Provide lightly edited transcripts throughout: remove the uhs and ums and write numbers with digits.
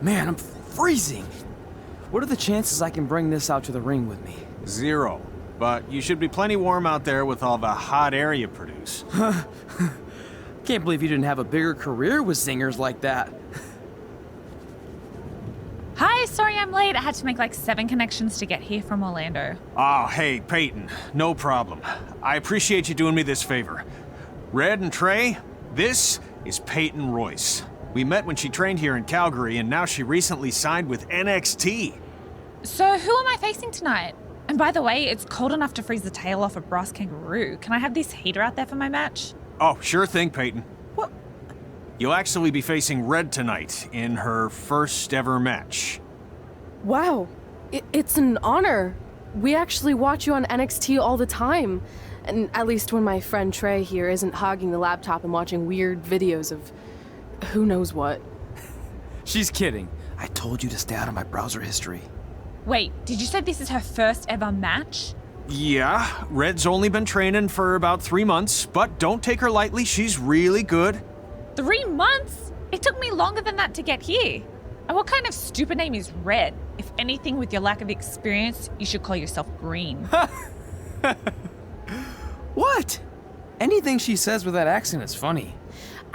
Man, I'm freezing. What are the chances I can bring this out to the ring with me? 0. But you should be plenty warm out there with all the hot air you produce. Can't believe you didn't have a bigger career with zingers like that. Hi, sorry I'm late. I had to make like 7 connections to get here from Orlando. Oh, hey, Peyton. No problem. I appreciate you doing me this favor. Red and Trey, this is Peyton Royce. We met when she trained here in Calgary, and now she recently signed with NXT. So who am I facing tonight? And by the way, it's cold enough to freeze the tail off a brass kangaroo. Can I have this heater out there for my match? Oh, sure thing, Peyton. What? You'll actually be facing Red tonight in her first ever match. Wow, it's an honor. We actually watch you on NXT all the time. And at least when my friend Trey here isn't hogging the laptop and watching weird videos of who knows what. She's kidding. I told you to stay out of my browser history. Wait, did you say this is her first ever match? Yeah, Red's only been training for about 3 months, but don't take her lightly, she's really good. 3 months? It took me longer than that to get here. And what kind of stupid name is Red? If anything, with your lack of experience, you should call yourself Green. What? Anything she says with that accent is funny.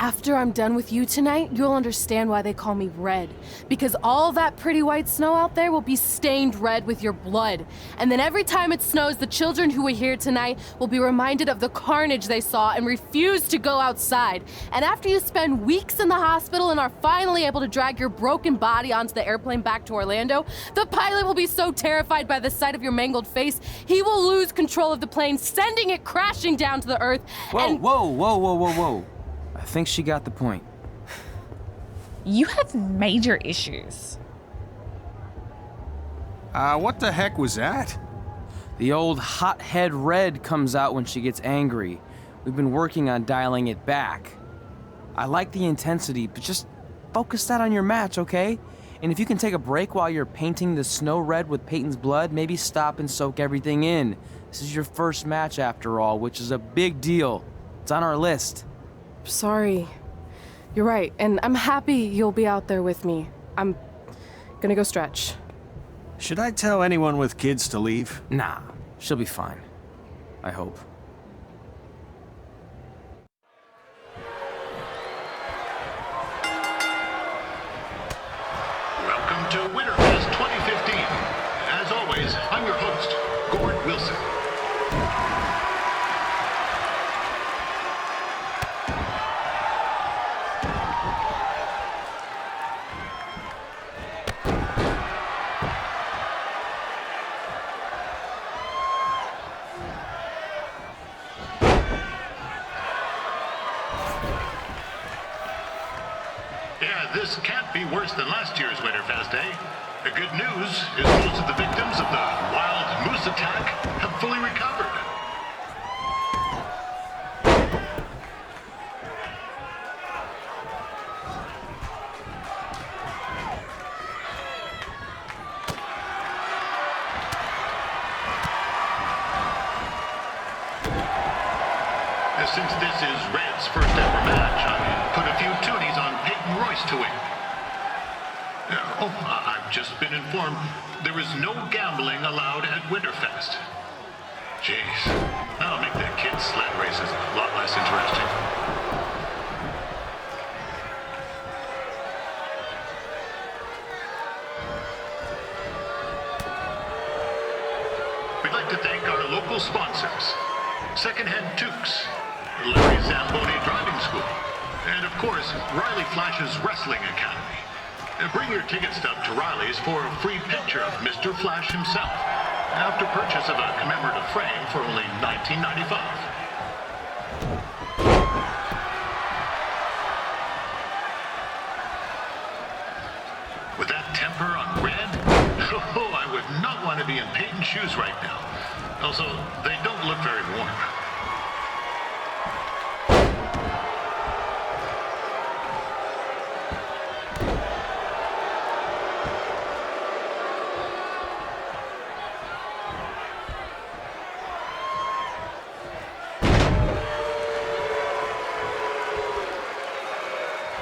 After I'm done with you tonight, you'll understand why they call me Red. Because all that pretty white snow out there will be stained red with your blood. And then every time it snows, the children who were here tonight will be reminded of the carnage they saw and refuse to go outside. And after you spend weeks in the hospital and are finally able to drag your broken body onto the airplane back to Orlando, the pilot will be so terrified by the sight of your mangled face, he will lose control of the plane, sending it crashing down to the earth. Whoa. I think she got the point. You have major issues. What the heck was that? The old hothead Red comes out when she gets angry. We've been working on dialing it back. I like the intensity, but just focus that on your match, okay? And if you can take a break while you're painting the snow red with Peyton's blood, maybe stop and soak everything in. This is your first match after all, which is a big deal. It's on our list. Sorry. You're right, and I'm happy you'll be out there with me. I'm gonna go stretch. Should I tell anyone with kids to leave? Nah, she'll be fine. I hope. Welcome to Winterfest 2015. As always, I'm your host, Gord Wilson. Yeah, this can't be worse than last year's Winterfest, eh? The good news is most of the victims of the wild moose attack have fully recovered. Since this is Red's first ever match, I put a few toonies on Peyton Royce to win. I've just been informed there is no gambling allowed at Winterfest. Jeez, that'll make the kids' sled races a lot less interesting. We'd like to thank our local sponsors, Secondhand Toques, Larry Zamboni Driving School, and of course, Riley Flash's Wrestling Academy. Bring your ticket stub to Riley's for a free picture of Mr. Flash himself, after purchase of a commemorative frame for only $19.95. With that temper on Red, I would not want to be in Peyton's shoes right now. Also, they don't look very warm.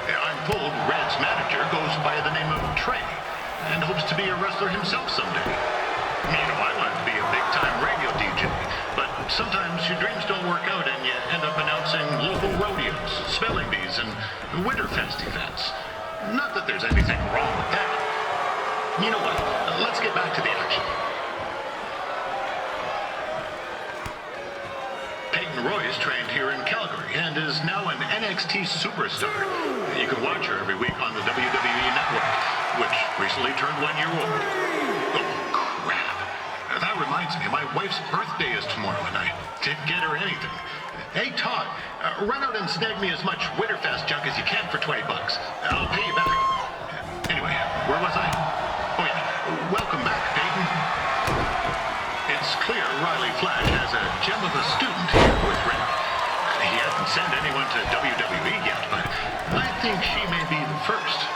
I'm told Red's manager goes by the name of Trey and hopes to be a wrestler himself someday. You know, I wanted to be a big-time radio DJ, but sometimes your dreams don't work out and you end up announcing local rodeos, spelling bees, and Winterfest events. Not that there's anything wrong with that. You know what? Let's get back to the action. Peyton Royce trained here in Calgary and is now an NXT superstar. You can watch her every week on the WWE Network, which recently turned 1 year old. Oh, crap. That reminds me, my wife's birthday is tomorrow and I didn't get her anything. Hey, Todd, run out and snag me as much Winterfest junk as you can for $20. I'll pay you back. Anyway, where was I? Oh, yeah. Welcome back, Peyton. It's clear Riley Flash has a gem of a student here with Red. He hasn't sent anyone to WWE yet, but I think she may be the first.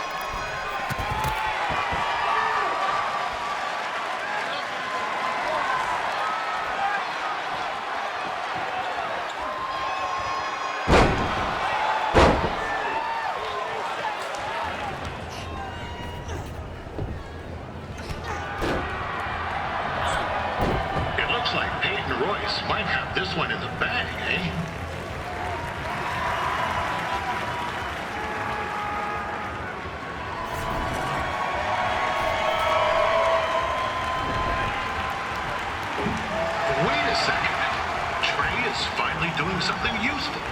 Might have this one in the bag, eh? Wait a second. Trey is finally doing something useful.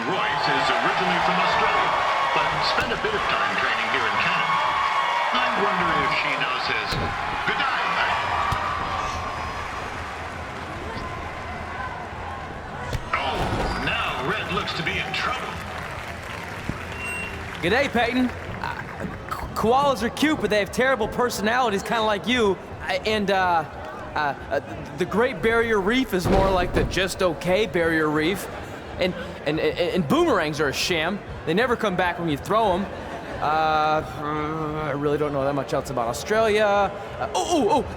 Royce is originally from Australia, but spent a bit of time training here in Canada. I wonder if she now says, good day. Oh, now Red looks to be in trouble. G'day, Peyton. Koalas are cute, but they have terrible personalities, kind of like you. The Great Barrier Reef is more like the just okay Barrier Reef. And boomerangs are a sham. They never come back when you throw them. I really don't know that much else about Australia.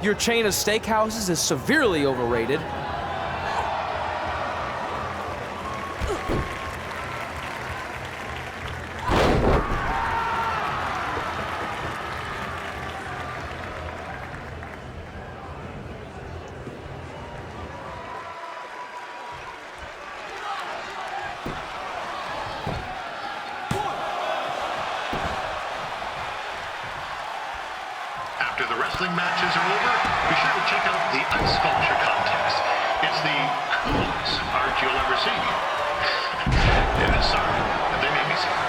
Your chain of steakhouses is severely overrated. After the wrestling matches are over, be sure to check out the ice sculpture contest. It's the coolest art you'll ever see. Yeah, sorry, they made me say it.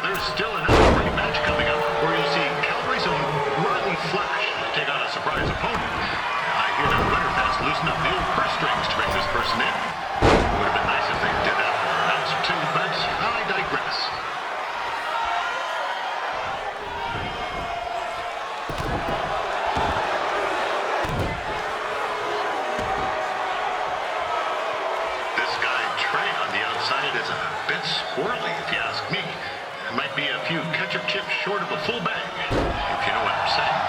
There's still another great match coming up where you'll see Calgary's own Riley Flash take on a surprise opponent. I hear that Winterfest loosened up the old purse strings to bring this person in. Would have been nice if they did that for an announcer too, but I digress. This guy Trey on the outside is a bit squirrely, if you ask me. Might be a few ketchup chips short of a full bag, if you know what I'm saying.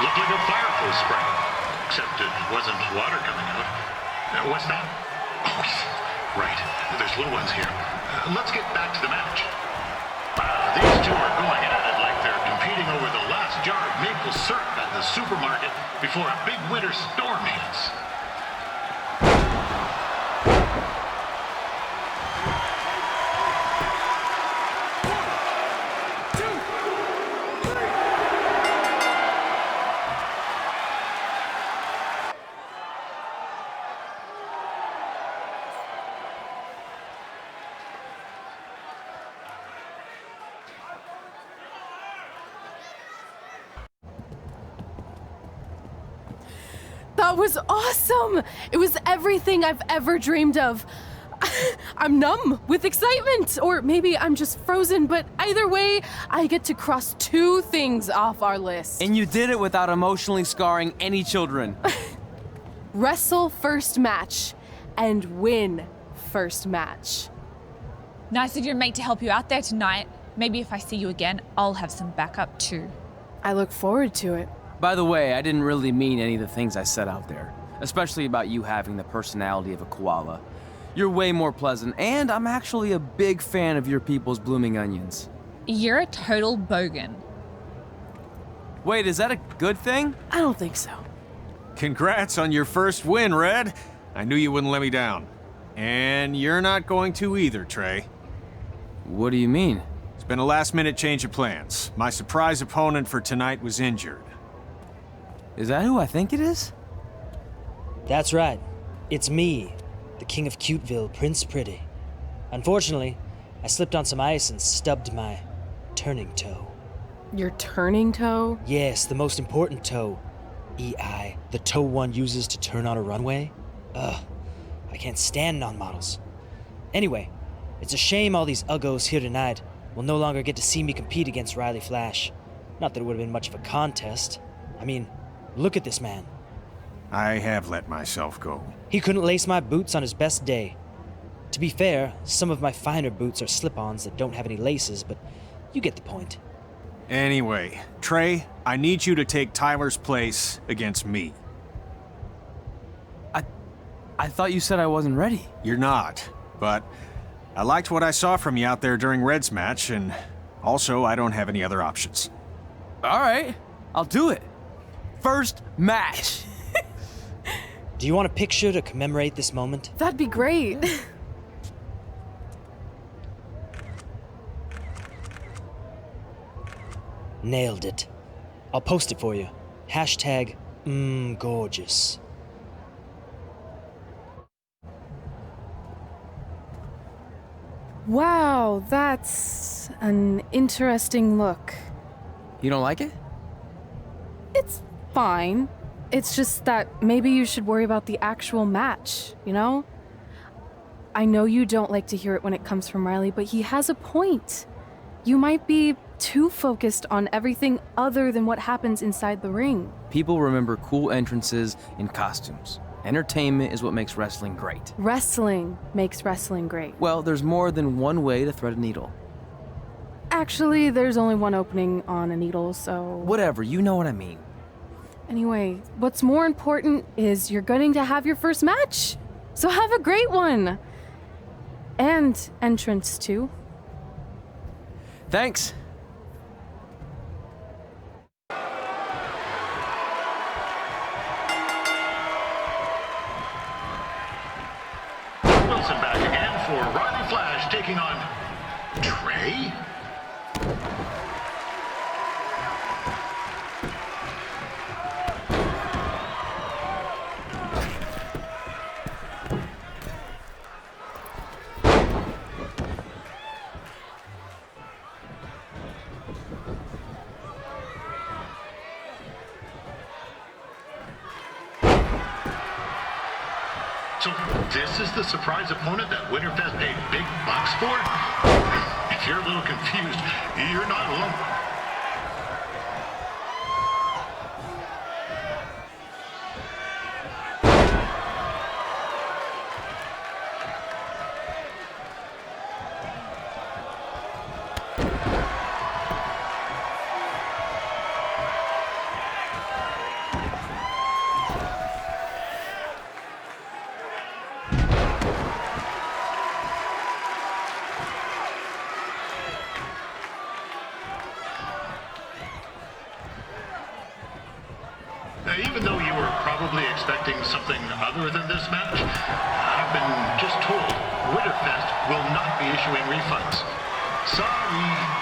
Looked like a fire hose spray, except it wasn't water coming out. What's that? Oh, right. There's little ones here. Let's get back to the match. These two are going at it like they're competing over the last jar of maple syrup at the supermarket before a big winter storm hits. That was awesome! It was everything I've ever dreamed of. I'm numb with excitement, or maybe I'm just frozen, but either way, I get to cross 2 things off our list. And you did it without emotionally scarring any children. Wrestle first match and win first match. Nice of your mate to help you out there tonight. Maybe if I see you again, I'll have some backup too. I look forward to it. By the way, I didn't really mean any of the things I said out there, especially about you having the personality of a koala. You're way more pleasant, and I'm actually a big fan of your people's blooming onions. You're a total bogan. Wait, is that a good thing? I don't think so. Congrats on your first win, Red. I knew you wouldn't let me down. And you're not going to either, Trey. What do you mean? It's been a last-minute change of plans. My surprise opponent for tonight was injured. Is that who I think it is? That's right. It's me, the King of Cuteville, Prince Pretty. Unfortunately, I slipped on some ice and stubbed my turning toe. Your turning toe? Yes, the most important toe. EI, the toe one uses to turn on a runway. Ugh, I can't stand non-models. Anyway, it's a shame all these uggos here tonight will no longer get to see me compete against Riley Flash. Not that it would have been much of a contest. I mean, look at this man. I have let myself go. He couldn't lace my boots on his best day. To be fair, some of my finer boots are slip-ons that don't have any laces, but you get the point. Anyway, Trey, I need you to take Tyler's place against me. I thought you said I wasn't ready. You're not, but I liked what I saw from you out there during Red's match, and also I don't have any other options. All right, I'll do it. First match. Do you want a picture to commemorate this moment? That'd be great. Nailed it. I'll post it for you. Hashtag gorgeous. Wow, that's an interesting look. You don't like it? It's fine. It's just that maybe you should worry about the actual match, you know? I know you don't like to hear it when it comes from Riley, but he has a point. You might be too focused on everything other than what happens inside the ring. People remember cool entrances and costumes. Entertainment is what makes wrestling great. Wrestling makes wrestling great. Well, there's more than one way to thread a needle. Actually, there's only one opening on a needle, so... Whatever, you know what I mean. Anyway, what's more important is you're going to have your first match. So have a great one. And entrance, too. Thanks. Wilson back again for Riley Flash taking on Trey. So this is the surprise opponent that Winterfest paid big bucks for? If you're a little confused, you're not alone. Even though you were probably expecting something other than this match, I've been just told Winterfest will not be issuing refunds. Sorry.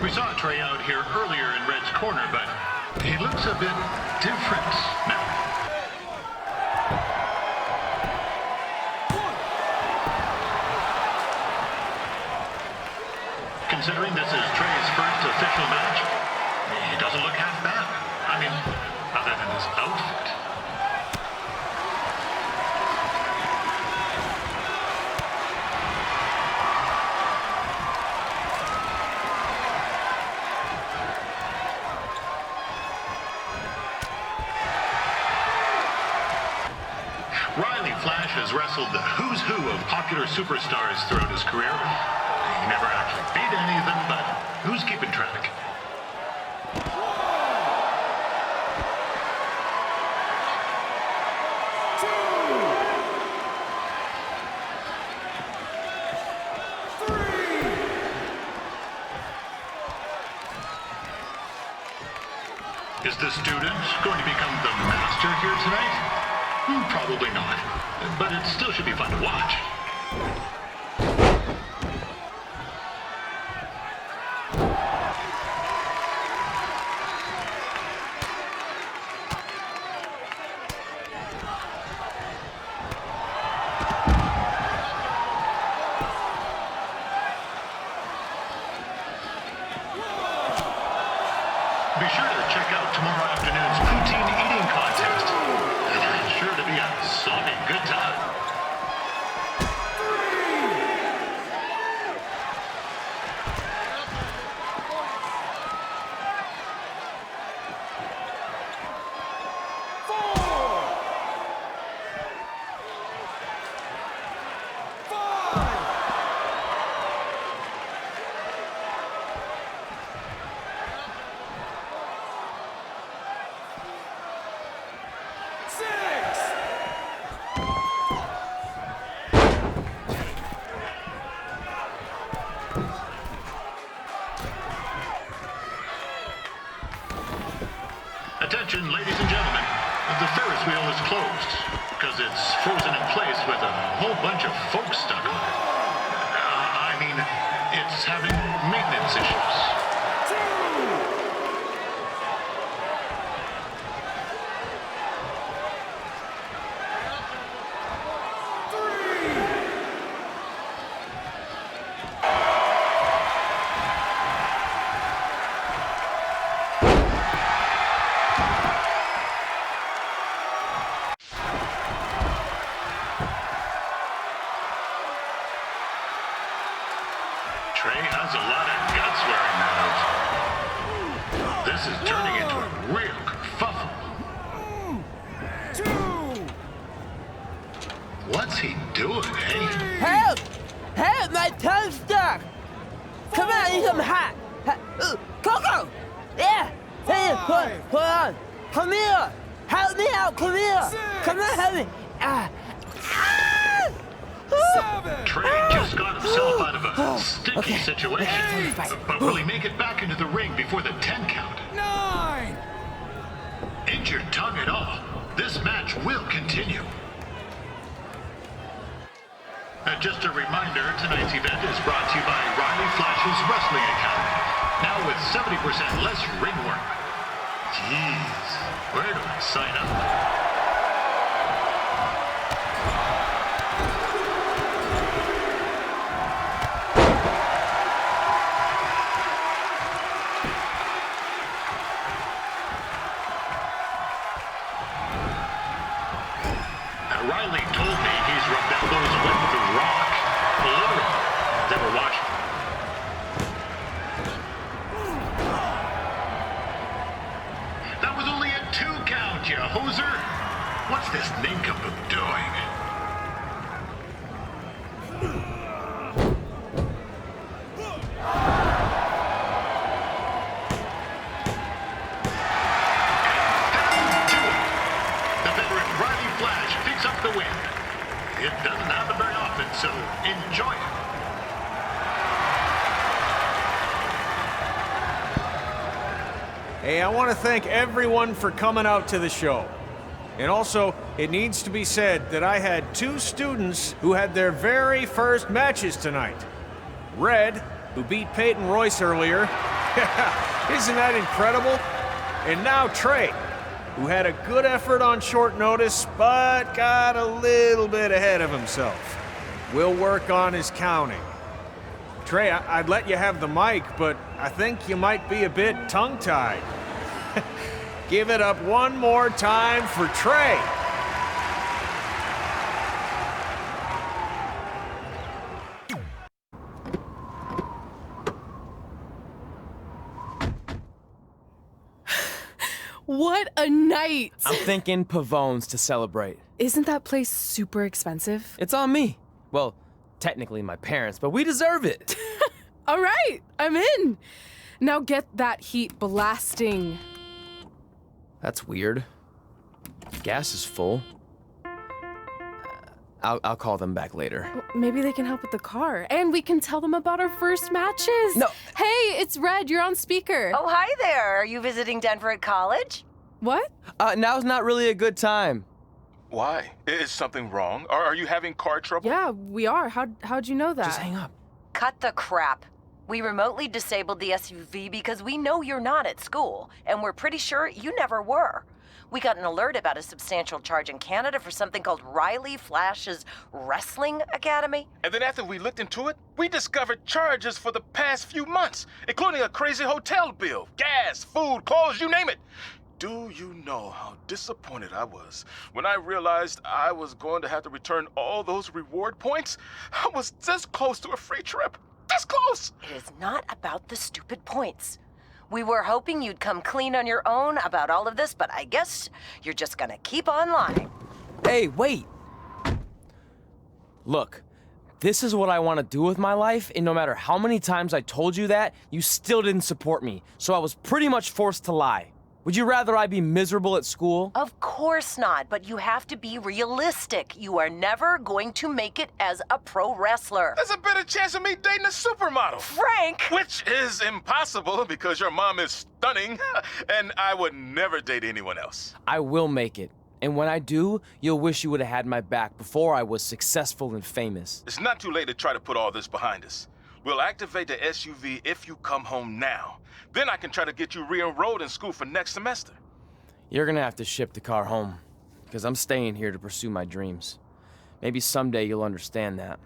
We saw Trey here earlier in Red's corner, but he looks a bit different now. Considering this is Trey's first official match, he doesn't look half bad. I mean, other than his outfit. Riley Flash has wrestled the who's who of popular superstars throughout his career. He never actually beat any of them, but who's keeping track? Is the student going to become the master here tonight? Probably not, but it still should be fun to watch. Be sure to check out tomorrow afternoon's poutine eating contest. It's sure to be a sopping good time. Attention, ladies and gentlemen. The Ferris wheel is closed because it's frozen in place with a whole bunch of folks stuck on it. I mean, it's having maintenance issues. Trey has a lot of guts wearing that out. This is turning into a real kerfuffle. What's he doing, eh? Help! Help! My tongue's stuck! Come on, I need some hot! Coco! Yeah! Hey, hold on! Come here! Help me out! Come here! Come on, help me! Trey just got himself out of a sticky situation. But will he make it back into the ring before the 10 count? 9! Injured tongue at all. This match will continue. Just a reminder, tonight's event is brought to you by Riley Flash's Wrestling Academy. Now with 70% less ring work. Jeez, where do I sign up? Riley told me he's rubbed elbows with The Rock. Literally. They were watching. That was only a 2 count, you hoser. What's this nincompoop doing? It doesn't happen very often, so enjoy it. Hey, I want to thank everyone for coming out to the show. And also, it needs to be said that I had 2 students who had their very first matches tonight. Red, who beat Peyton Royce earlier, Isn't that incredible? And now Trey, who had a good effort on short notice, but got a little bit ahead of himself. We'll work on his counting. Trey, I'd let you have the mic, but I think you might be a bit tongue-tied. Give it up one more time for Trey. What a night! I'm thinking Pavone's to celebrate. Isn't that place super expensive? It's on me. Well, technically my parents, but we deserve it. All right, I'm in. Now get that heat blasting. That's weird. Gas is full. I'll call them back later. Maybe they can help with the car, and we can tell them about our first matches. No. Hey, it's Red. You're on speaker. Oh, hi there. Are you visiting Denver at college? What? Now's not really a good time. Why? Is something wrong? Are you having car trouble? Yeah, we are. How'd you know that? Just hang up. Cut the crap. We remotely disabled the SUV because we know you're not at school, and we're pretty sure you never were. We got an alert about a substantial charge in Canada for something called Riley Flash's Wrestling Academy. And then after we looked into it, we discovered charges for the past few months, including a crazy hotel bill, gas, food, clothes, you name it. Do you know how disappointed I was when I realized I was going to have to return all those reward points? I was this close to a free trip. This close! It is not about the stupid points. We were hoping you'd come clean on your own about all of this, but I guess you're just gonna keep on lying. Hey, wait. Look, this is what I want to do with my life, and no matter how many times I told you that, you still didn't support me, so I was pretty much forced to lie. Would you rather I be miserable at school? Of course not, but you have to be realistic. You are never going to make it as a pro wrestler. There's a better chance of me dating a supermodel. Frank! Which is impossible because your mom is stunning, and I would never date anyone else. I will make it. And when I do, you'll wish you would have had my back before I was successful and famous. It's not too late to try to put all this behind us. We'll activate the SUV if you come home now. Then I can try to get you re-enrolled in school for next semester. You're gonna have to ship the car home, because I'm staying here to pursue my dreams. Maybe someday you'll understand that.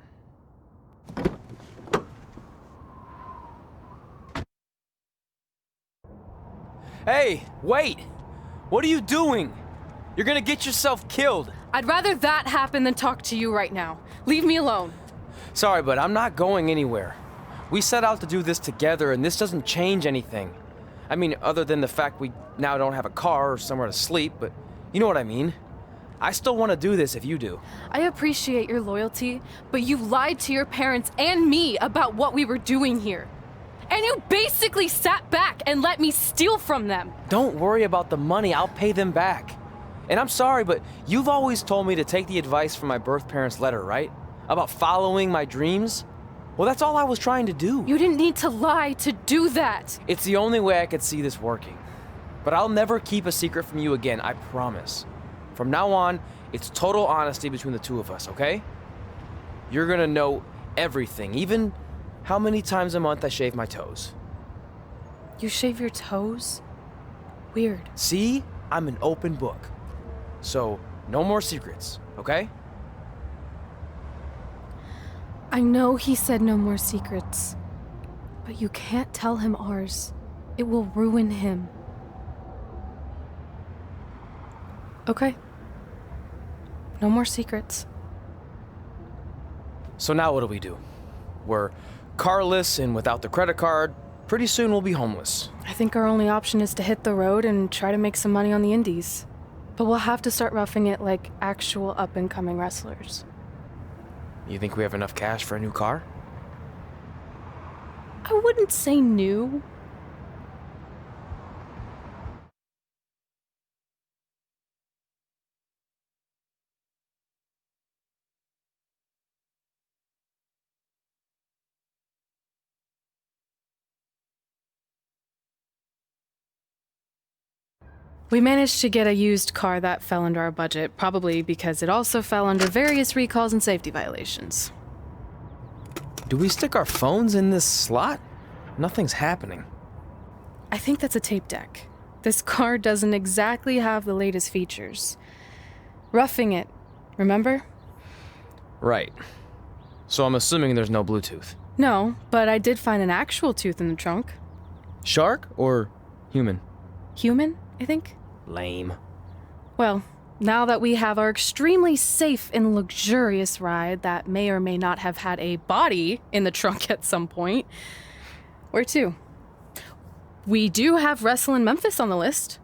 Hey, wait! What are you doing? You're gonna get yourself killed. I'd rather that happen than talk to you right now. Leave me alone. Sorry, but I'm not going anywhere. We set out to do this together, and this doesn't change anything. I mean, other than the fact we now don't have a car or somewhere to sleep, but you know what I mean. I still want to do this if you do. I appreciate your loyalty, but you lied to your parents and me about what we were doing here. And you basically sat back and let me steal from them. Don't worry about the money, I'll pay them back. And I'm sorry, but you've always told me to take the advice from my birth parents' letter, right? About following my dreams? Well, that's all I was trying to do. You didn't need to lie to do that. It's the only way I could see this working. But I'll never keep a secret from you again, I promise. From now on, it's total honesty between the two of us, okay? You're gonna know everything, even how many times a month I shave my toes. You shave your toes? Weird. See? I'm an open book. So, no more secrets, okay? I know he said no more secrets, but you can't tell him ours. It will ruin him. Okay. No more secrets. So now what do? We're carless and without the credit card. Pretty soon we'll be homeless. I think our only option is to hit the road and try to make some money on the indies. But we'll have to start roughing it like actual up-and-coming wrestlers. You think we have enough cash for a new car? I wouldn't say new. We managed to get a used car that fell under our budget, probably because it also fell under various recalls and safety violations. Do we stick our phones in this slot? Nothing's happening. I think that's a tape deck. This card doesn't exactly have the latest features. Roughing it, remember? Right. So I'm assuming there's no Bluetooth. No, but I did find an actual tooth in the trunk. Shark or human? Human, I think? Lame. Well, now that we have our extremely safe and luxurious ride that may or may not have had a body in the trunk at some point, where to? We do have Wrestle in Memphis on the list.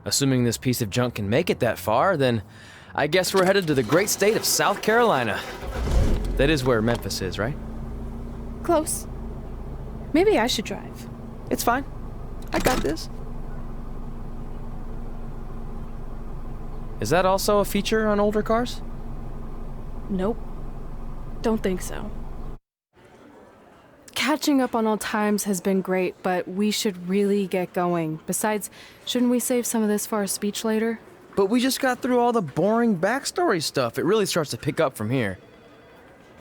Assuming this piece of junk can make it that far, then I guess we're headed to the great state of South Carolina. That is where Memphis is, right? Close. Maybe I should drive. It's fine. I got this. Is that also a feature on older cars? Nope. Don't think so. Catching up on old times has been great, but we should really get going. Besides, shouldn't we save some of this for our speech later? But we just got through all the boring backstory stuff. It really starts to pick up from here.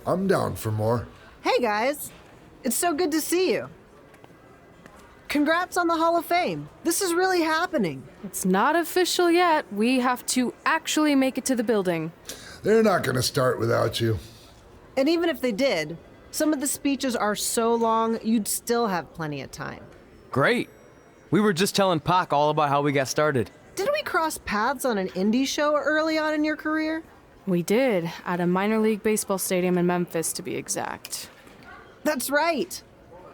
I'm down for more. Hey guys, it's so good to see you. Congrats on the Hall of Fame. This is really happening. It's not official yet. We have to actually make it to the building. They're not gonna start without you. And even if they did, some of the speeches are so long, you'd still have plenty of time. Great. We were just telling Pac all about how we got started. Didn't we cross paths on an indie show early on in your career? We did, at a minor league baseball stadium in Memphis, to be exact. That's right.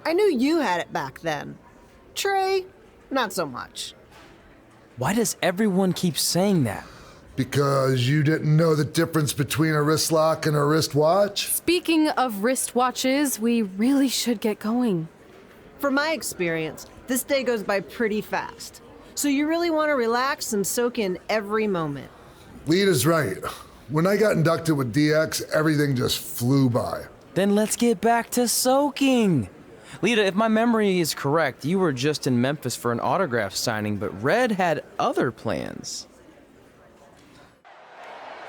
I knew you had it back then. Trey, not so much. Why does everyone keep saying that? Because you didn't know the difference between a wrist lock and a wristwatch? Speaking of wristwatches, we really should get going. From my experience, this day goes by pretty fast. So you really want to relax and soak in every moment. Lita's right. When I got inducted with DX, everything just flew by. Then let's get back to soaking. Lita, if my memory is correct, you were just in Memphis for an autograph signing, but Red had other plans.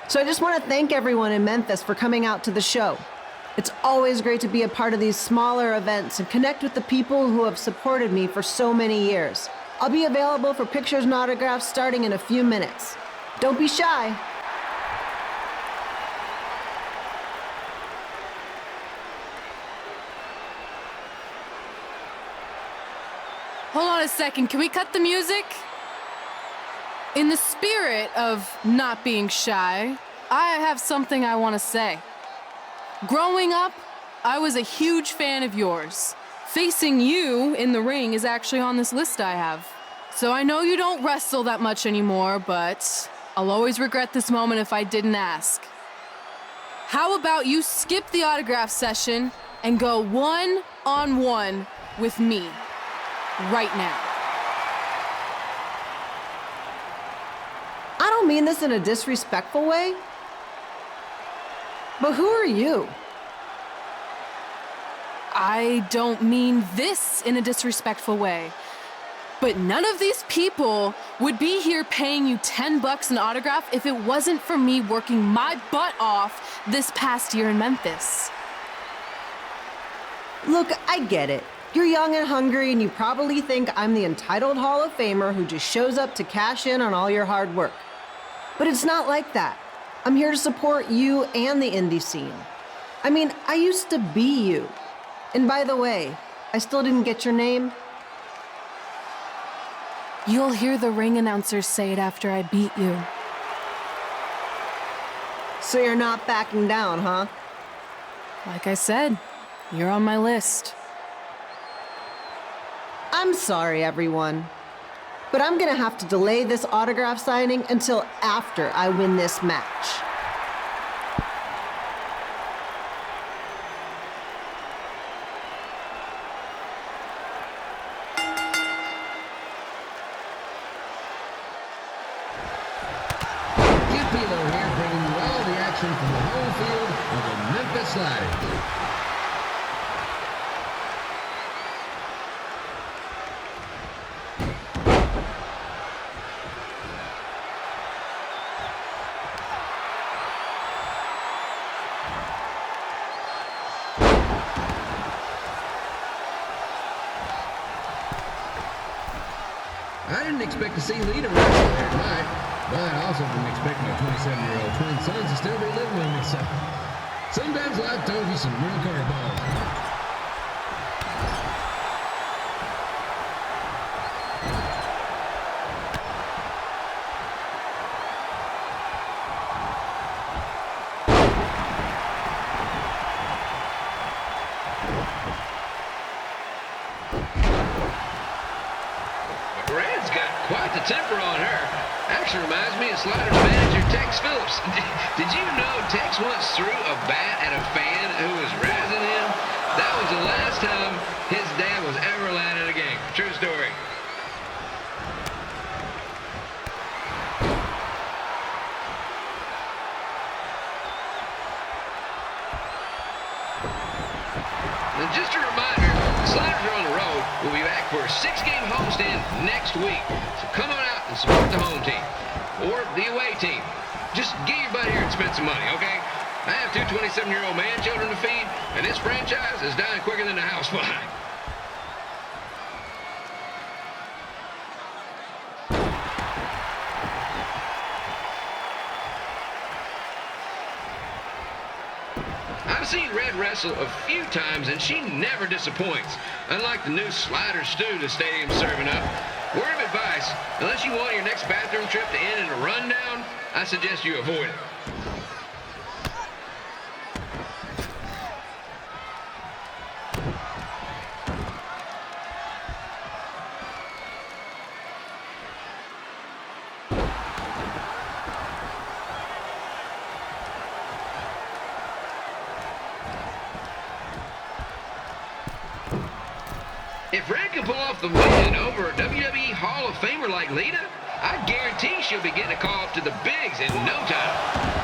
So I just want to thank everyone in Memphis for coming out to the show. It's always great to be a part of these smaller events and connect with the people who have supported me for so many years. I'll be available for pictures and autographs starting in a few minutes. Don't be shy. Hold on a second, can we cut the music? In the spirit of not being shy, I have something I want to say. Growing up, I was a huge fan of yours. Facing you in the ring is actually on this list I have. So I know you don't wrestle that much anymore, but I'll always regret this moment if I didn't ask. How about you skip the autograph session and go one-on-one with me right now? I don't mean this in a disrespectful way, but who are you? I don't mean this in a disrespectful way, but none of these people would be here paying you $10 an autograph if it wasn't for me working my butt off this past year in Memphis. Look, I get it. You're young and hungry, and you probably think I'm the entitled Hall of Famer who just shows up to cash in on all your hard work. But it's not like that. I'm here to support you and the indie scene. I mean, I used to be you. And by the way, I still didn't get your name. You'll hear the ring announcers say it after I beat you. So you're not backing down, huh? Like I said, you're on my list. I'm sorry, everyone. But I'm gonna have to delay this autograph signing until after I win this match. Pilo here, bringing you all the action from the home field of the Memphis Live. I didn't expect to see Lita wrestle there tonight, but I also didn't expect my 27-year-old twin sons to still be living with me, so sometimes life throws you some real curveballs. Red's got quite the temper on her. Actually reminds me of Sliders manager Tex Phillips. Did you know Tex once threw a bat at a fan who was razzing him? That was the last time his dad was ever allowed in a game. True story. And just a reminder, the Sliders are on the road. We'll be back for a 6-game homestand next week. So come on out and support the home team or the away team. Just get your butt here and spend some money, okay? I have 2 27-year-old man children to feed, and this franchise is dying quicker than the house fly. I've seen Red wrestle a few times, and she never disappoints. Unlike the new slider stew the stadium's serving up. Word of advice, unless you want your next bathroom trip to end in a rundown, I suggest you avoid it. If Red can pull off the win over a WWE Hall of Famer like Lita, I guarantee she'll be getting a call up to the bigs in no time.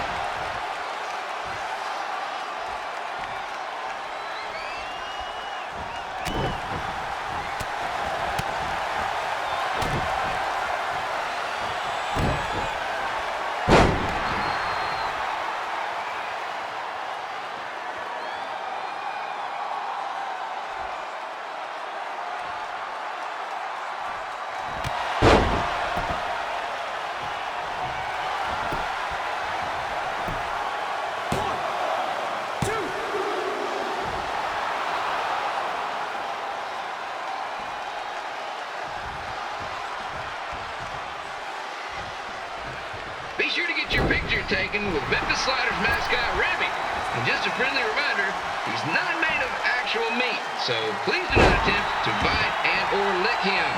Be sure to get your picture taken with Memphis Sliders mascot Remy. And just a friendly reminder, he's not made of actual meat, so please do not attempt to bite and or lick him.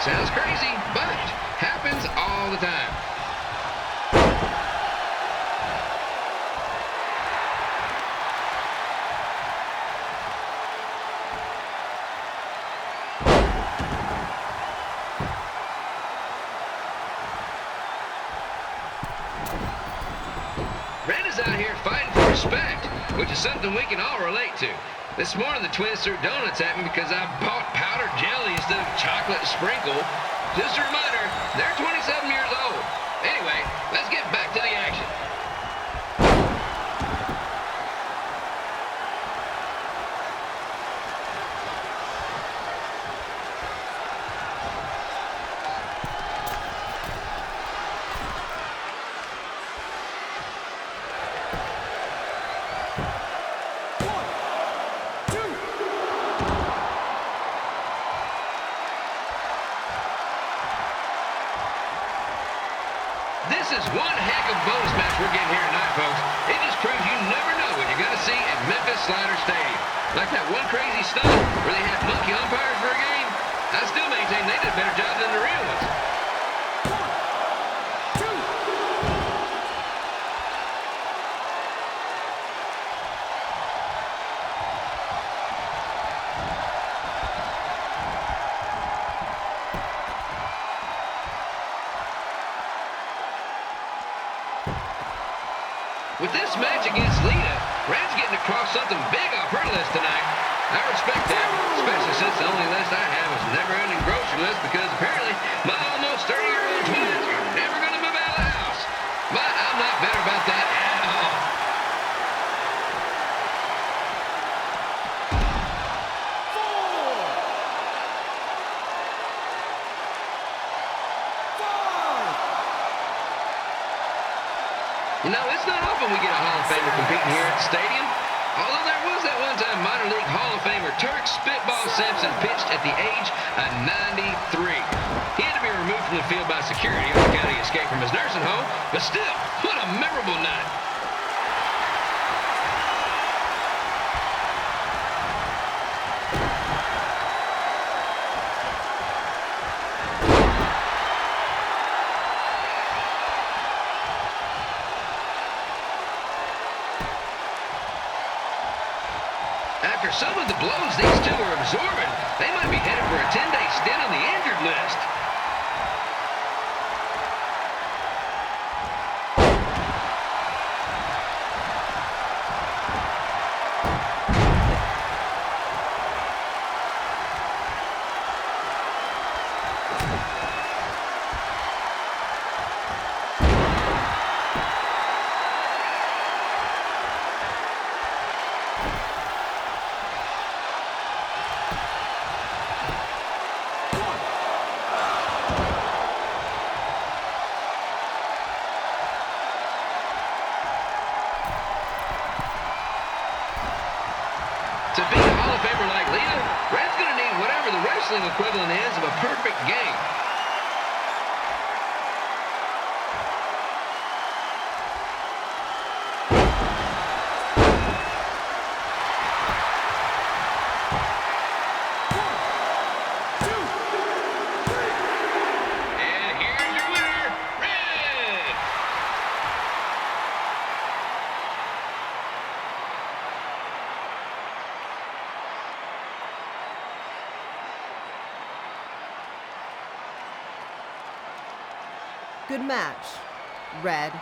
Sounds crazy, but happens all the time. Red is out here fighting for respect, which is something we can all relate to. This morning the twins threw donuts at me because I bought powdered jelly instead of chocolate sprinkle. Just a reminder, they're 27 years old. Anyway, let's get back to the action. This is one heck of a bonus match we're getting here tonight, folks. It just proves you never know what you're going to see at Memphis Sliders Stadium. Like that one crazy stunt where they had monkey umpires for a game. I still maintain they did a better job than the real ones. With this match against Lita, Red's getting across something big off her list tonight. I respect that, especially since the only list I have is a never-ending grocery list because apparently my almost 30-year-old twins are never going to move out of the house. But I'm not better about that at all. You know, it's not often we get a Hall of Famer competing here at the stadium. Although there was that one-time minor league Hall of Famer Turk Spitball Simpson pitched at the age of 93. He had to be removed from the field by security on account of the escape from his nursing home, but still, what a memorable night. After some of the blows these two are absorbing, they might be headed for a 10-day stint on the injured list. To beat a Hall of Famer like Lita, Red's going to need whatever the wrestling equivalent is of a perfect game. And here's your winner, Red! Good match, Red.